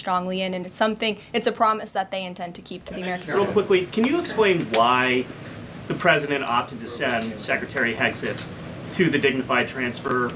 strongly in, and it's a promise that they intend to keep to the American people. Real quickly, can you explain why the president opted to send Secretary Hegseth to the dignified transfer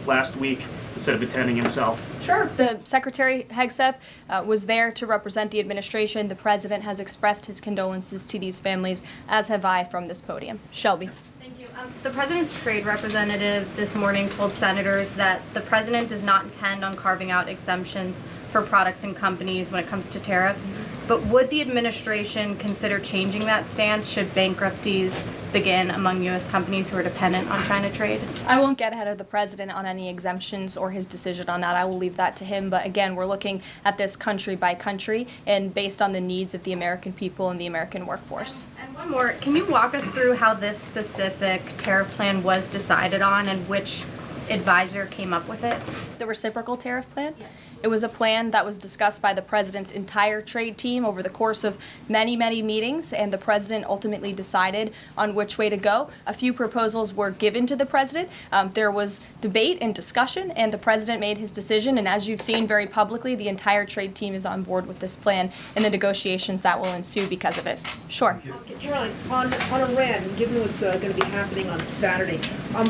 last week instead of attending himself? Sure. The Secretary Hegseth was there to represent the administration. The president has expressed his condolences to these families, as have I from this podium. Shelby. Thank you. The president's trade representative this morning told senators that the president does not intend on carving out exemptions for products and companies when it comes to tariffs. But would the administration consider changing that stance should bankruptcies begin among U.S. companies who are dependent on China trade? I won't get ahead of the president on any exemptions or his decision on that. I will leave that to him. But again, we're looking at this country by country and based on the needs of the American people and the American workforce. And one more, can you walk us through how this specific tariff plan was decided on and which advisor came up with it? The reciprocal tariff plan? Yes. It was a plan that was discussed by the president's entire trade team over the course of many, many meetings, and the president ultimately decided on which way to go. A few proposals were given to the president. There was debate and discussion, and the president made his decision. And as you've seen very publicly, the entire trade team is on board with this plan and the negotiations that will ensue because of it. Sure. Caroline, on Iran, given what's going to be happening on Saturday,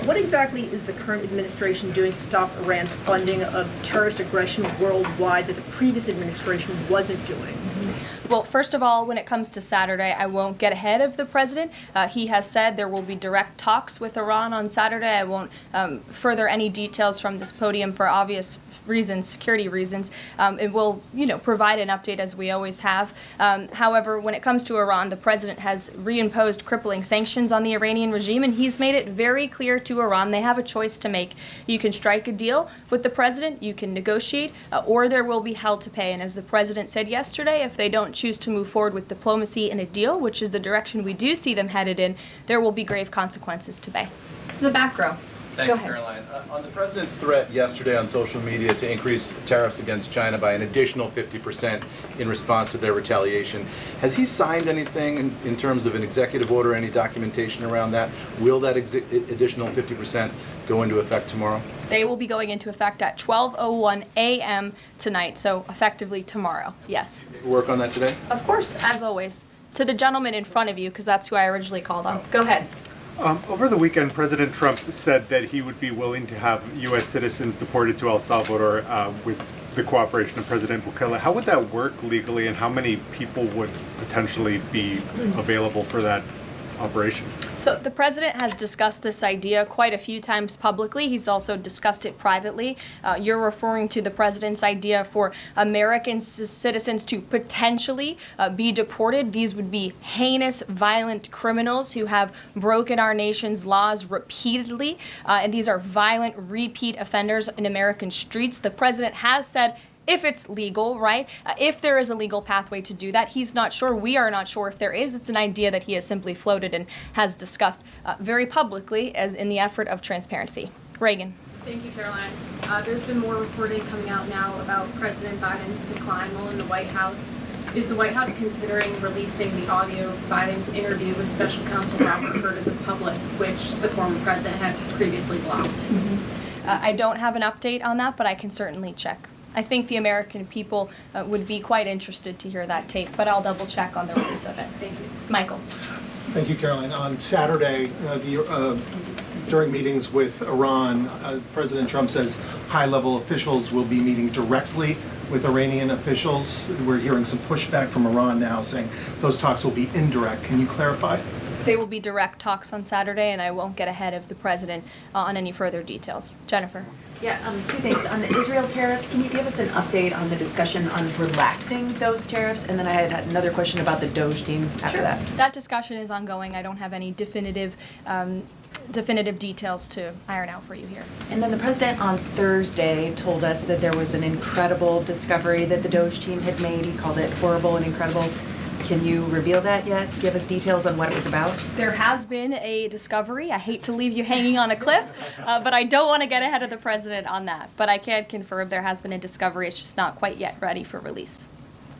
what exactly is the current administration doing to stop Iran's funding of terrorist aggression worldwide that the previous administration wasn't doing? Well, first of all, when it comes to Saturday, I won't get ahead of the president. He has said there will be direct talks with Iran on Saturday. I won't further any details from this podium for obvious reasons, security reasons. It will, provide an update as we always have. However, when it comes to Iran, the president has reimposed crippling sanctions on the Iranian regime, and he's made it very clear to Iran they have a choice to make. You can strike a deal with the president, you can negotiate, or there will be hell to pay. And as the president said yesterday, if they don't choose to move forward with diplomacy and a deal, which is the direction we do see them headed in, there will be grave consequences to pay. To the back row. Thank you, Caroline. On the president's threat yesterday on social media to increase tariffs against China by an additional 50% in response to their retaliation, has he signed anything in terms of an executive order, any documentation around that? Will that additional 50% go into effect tomorrow? They will be going into effect at 12:01 a.m. tonight, so effectively tomorrow, yes. Work on that today? Of course, as always. To the gentleman in front of you, because that's who I originally called on. Go ahead. Over the weekend, President Trump said that he would be willing to have U.S. citizens deported to El Salvador with the cooperation of President Bukele. How would that work legally, and how many people would potentially be available for that operation? So the president has discussed this idea quite a few times publicly. He's also discussed it privately. You're referring to the president's idea for American citizens to potentially be deported. These would be heinous, violent criminals who have broken our nation's laws repeatedly. And these are violent, repeat offenders in American streets. The president has said, if it's legal, right? If there is a legal pathway to do that, he's not sure. We are not sure if there is. It's an idea that he has simply floated and has discussed very publicly as in the effort of transparency. Reagan. Thank you, Caroline. There's been more reporting coming out now about President Biden's decline while in the White House. Is the White House considering releasing the audio of Biden's interview with Special Counsel Robert Hur to the public, which the former president had previously blocked? I don't have an update on that, but I can certainly check. I think the American people would be quite interested to hear that tape, but I'll double check on the release of it. Thank you. Michael. Thank you, Caroline. On Saturday, during meetings with Iran, President Trump says high-level officials will be meeting directly with Iranian officials. We're hearing some pushback from Iran now saying those talks will be indirect. Can you clarify? They will be direct talks on Saturday, and I won't get ahead of the president on any further details. Jennifer. Yeah, two things. On the Israel tariffs, can you give us an update on the discussion on relaxing those tariffs? And then I had another question about the Doge team after that. That discussion is ongoing. I don't have any definitive details to iron out for you here. And then the president on Thursday told us that there was an incredible discovery that the Doge team had made. He called it horrible and incredible. Can you reveal that yet? Give us details on what it was about? There has been a discovery. I hate to leave you hanging on a cliff, but I don't want to get ahead of the president on that. But I can confirm there has been a discovery. It's just not quite yet ready for release.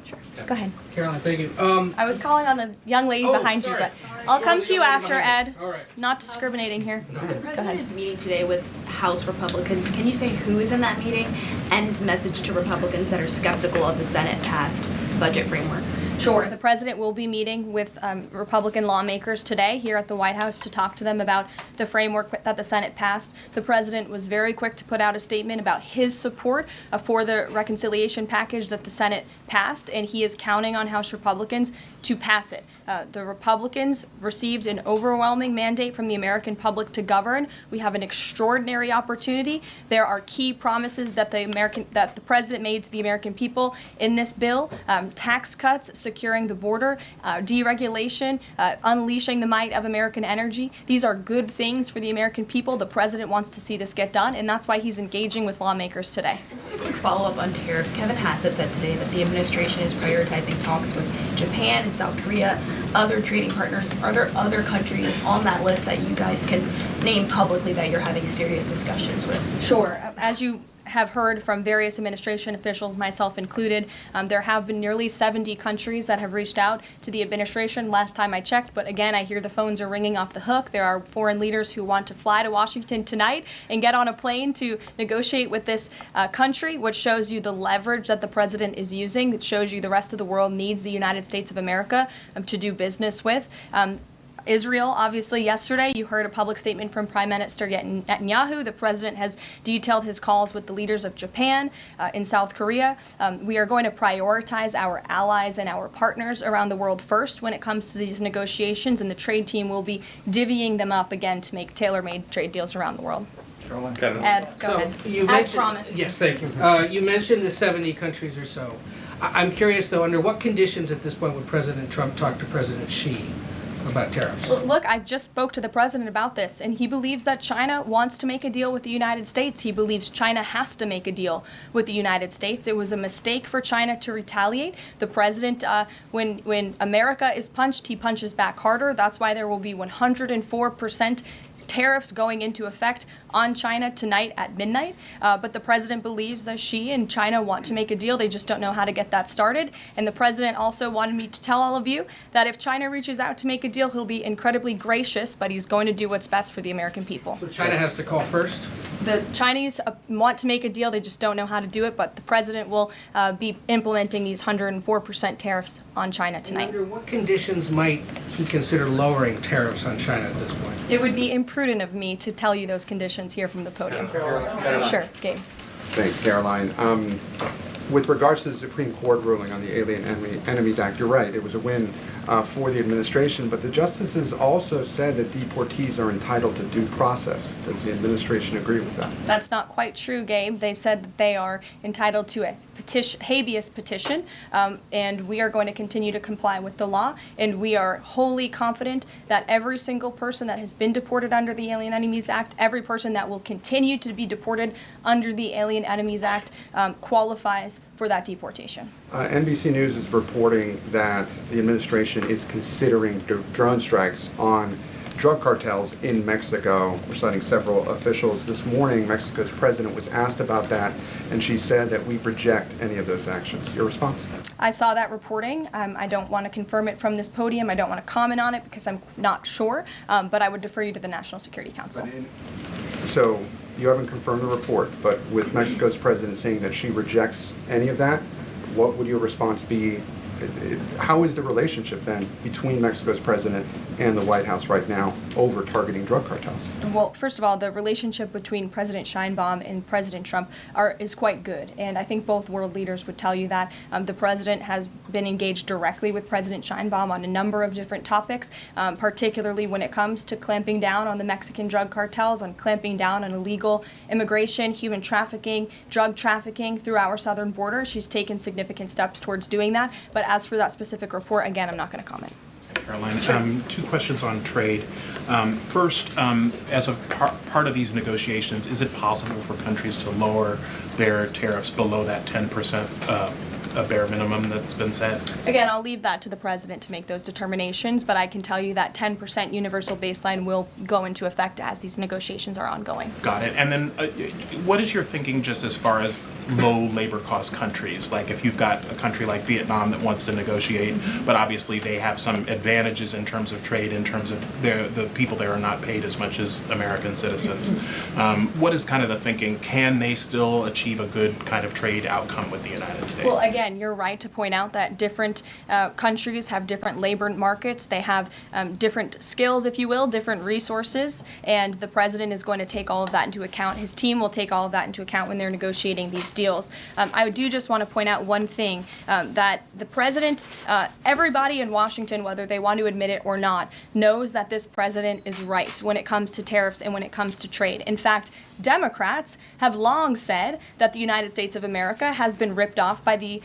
Sure. Go ahead. Caroline, thank you. I was calling on the young lady behind sorry. you, but I'll come to you after, Ed. All right. Not discriminating here. The president is meeting today with House Republicans. Can you say who is in that meeting and his message to Republicans that are skeptical of the Senate-passed budget framework? Sure. The president will be meeting with Republican lawmakers today here at the White House to talk to them about the framework that the Senate passed. The president was very quick to put out a statement about his support for the reconciliation package that the Senate passed, and he is counting on House Republicans to pass it. The Republicans received an overwhelming mandate from the American public to govern. We have an extraordinary opportunity. There are key promises that the president made to the American people in this bill: tax cuts, securing the border, deregulation, unleashing the might of American energy. These are good things for the American people. The president wants to see this get done, and that's why he's engaging with lawmakers today. And just a quick follow-up on tariffs. Kevin Hassett said today that the administration is prioritizing talks with Japan and South Korea, other trading partners. Are there other countries on that list that you guys can name publicly that you're having serious discussions with? Sure. As you have heard from various administration officials, myself included, there have been nearly 70 countries that have reached out to the administration last time I checked, but again, I hear the phones are ringing off the hook. There are foreign leaders who want to fly to Washington tonight and get on a plane to negotiate with this country, which shows you the leverage that the president is using. It shows you the rest of the world needs the United States of America to do business with. Israel, obviously, yesterday you heard a public statement from Prime Minister Netanyahu. The president has detailed his calls with the leaders of Japan, in South Korea. We are going to prioritize our allies and our partners around the world first when it comes to these negotiations, and the trade team will be divvying them up again to make tailor-made trade deals around the world. Ed, go ahead. As promised. Yes, thank you. You mentioned the 70 countries or so. I'm curious, though, under what conditions at this point would President Trump talk to President Xi about tariffs? Look, I just spoke to the president about this, and he believes that China wants to make a deal with the United States. He believes China has to make a deal with the United States. It was a mistake for China to retaliate. The president, when America is punched, he punches back harder. That's why there will be 104% tariffs going into effect on China tonight at midnight. But the president believes that Xi and China want to make a deal. They just don't know how to get that started. And the president also wanted me to tell all of you that if China reaches out to make a deal, he'll be incredibly gracious, but he's going to do what's best for the American people. So China has to call first? The Chinese want to make a deal. They just don't know how to do it. But the president will be implementing these 104% tariffs on China tonight. And under what conditions might he consider lowering tariffs on China at this point? It would be imprudent of me to tell you those conditions here from the podium. Sure, Gabe. Thanks, Caroline. With regards to the Supreme Court ruling on the Alien Enemies Act, you're right, it was a win for the administration, but the justices also said that deportees are entitled to due process. Does the administration agree with that? That's not quite true, Gabe. They said that they are entitled to a habeas petition, and we are going to continue to comply with the law, and we are wholly confident that every single person that has been deported under the Alien Enemies Act, every person that will continue to be deported under the Alien Enemies Act qualifies for that deportation. NBC News is reporting that the administration is considering drone strikes on drug cartels in Mexico. We're citing several officials. This morning, Mexico's president was asked about that, and she said that we reject any of those actions. Your response? I saw that reporting. I don't want to confirm it from this podium. I don't want to comment on it because I'm not sure, but I would defer you to the National Security Council. So you haven't confirmed the report, but with Mexico's president saying that she rejects any of that, what would your response be? How is the relationship then between Mexico's president and the White House right now over targeting drug cartels? Well, first of all, the relationship between President Sheinbaum and President Trump is quite good, and I think both world leaders would tell you that. The president has been engaged directly with President Sheinbaum on a number of different topics, particularly when it comes to clamping down on the Mexican drug cartels, on clamping down on illegal immigration, human trafficking, drug trafficking through our southern border. She's taken significant steps towards doing that, but as for that specific report, again, I'm not going to comment. Caroline, two questions on trade. First, as a part of these negotiations, is it possible for countries to lower their tariffs below that 10% a bare minimum that's been set? Again, I'll leave that to the president to make those determinations, but I can tell you that 10% universal baseline will go into effect as these negotiations are ongoing. Got it. And then what is your thinking just as far as low labor cost countries? Like if you've got a country like Vietnam that wants to negotiate, but obviously they have some advantages in terms of trade, in terms of the people there are not paid as much as American citizens. What is kind of the thinking? Can they still achieve a good kind of trade outcome with the United States? Well, again, you're right to point out that different countries have different labor markets. They have different skills, if you will, different resources, and the president is going to take all of that into account. His team will take all of that into account when they're negotiating these deals. I do just want to point out one thing, that the president, everybody in Washington, whether they want to admit it or not, knows that this president is right when it comes to tariffs and when it comes to trade. In fact, Democrats have long said that the United States of America has been ripped off by the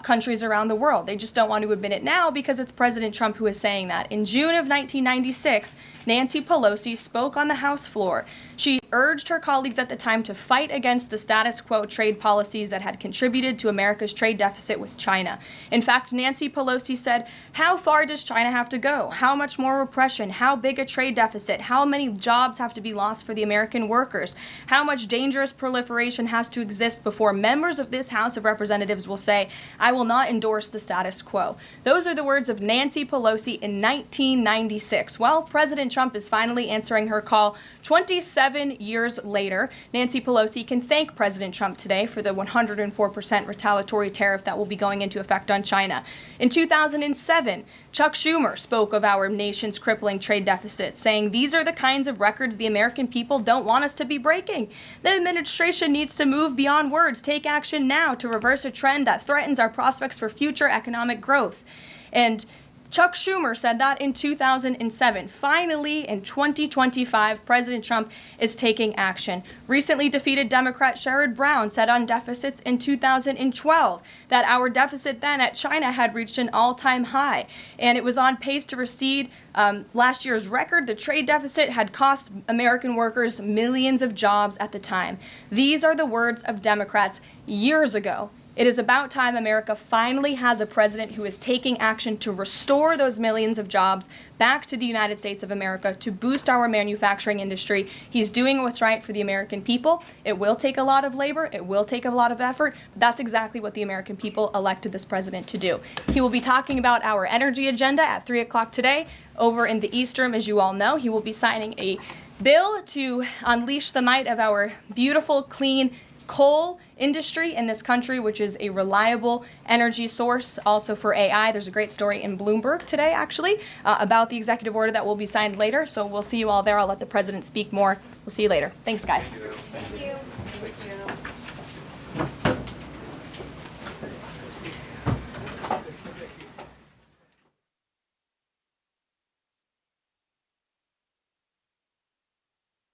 countries around the world. They just don't want to admit it now because it's President Trump who is saying that. In June of 1996, Nancy Pelosi spoke on the House floor. She urged her colleagues at the time to fight against the status quo trade policies that had contributed to America's trade deficit with China. In fact, Nancy Pelosi said, "How far does China have to go? How much more repression? How big a trade deficit? How many jobs have to be lost for the American workers? How much dangerous proliferation has to exist before members of this House of Representatives will say, 'I will not endorse the status quo'?" Those are the words of Nancy Pelosi in 1996. Well, President Trump is finally answering her call 27 years later. Nancy Pelosi can thank President Trump today for the 104% retaliatory tariff that will be going into effect on China. In 2007, Chuck Schumer spoke of our nation's crippling trade deficit, saying, "These are the kinds of records the American people don't want us to be breaking. The administration needs to move beyond words, take action now to reverse a trend that threatens our prospects for future economic growth." And Chuck Schumer said that in 2007. Finally, in 2025, President Trump is taking action. Recently defeated Democrat Sherrod Brown said on deficits in 2012 that our deficit then at China had reached an all-time high, and it was on pace to recede last year's record. The trade deficit had cost American workers millions of jobs at the time. These are the words of Democrats years ago. It is about time America finally has a president who is taking action to restore those millions of jobs back to the United States of America, to boost our manufacturing industry. He's doing what's right for the American people. It will take a lot of labor. It will take a lot of effort. But that's exactly what the American people elected this president to do. He will be talking about our energy agenda at 3 o'clock today over in the East Room, as you all know. He will be signing a bill to unleash the might of our beautiful, clean coal industry in this country, which is a reliable energy source also for AI. There's a great story in Bloomberg today, actually, about the executive order that will be signed later. So we'll see you all there. I'll let the president speak more. We'll see you later. Thanks, guys. Thank you.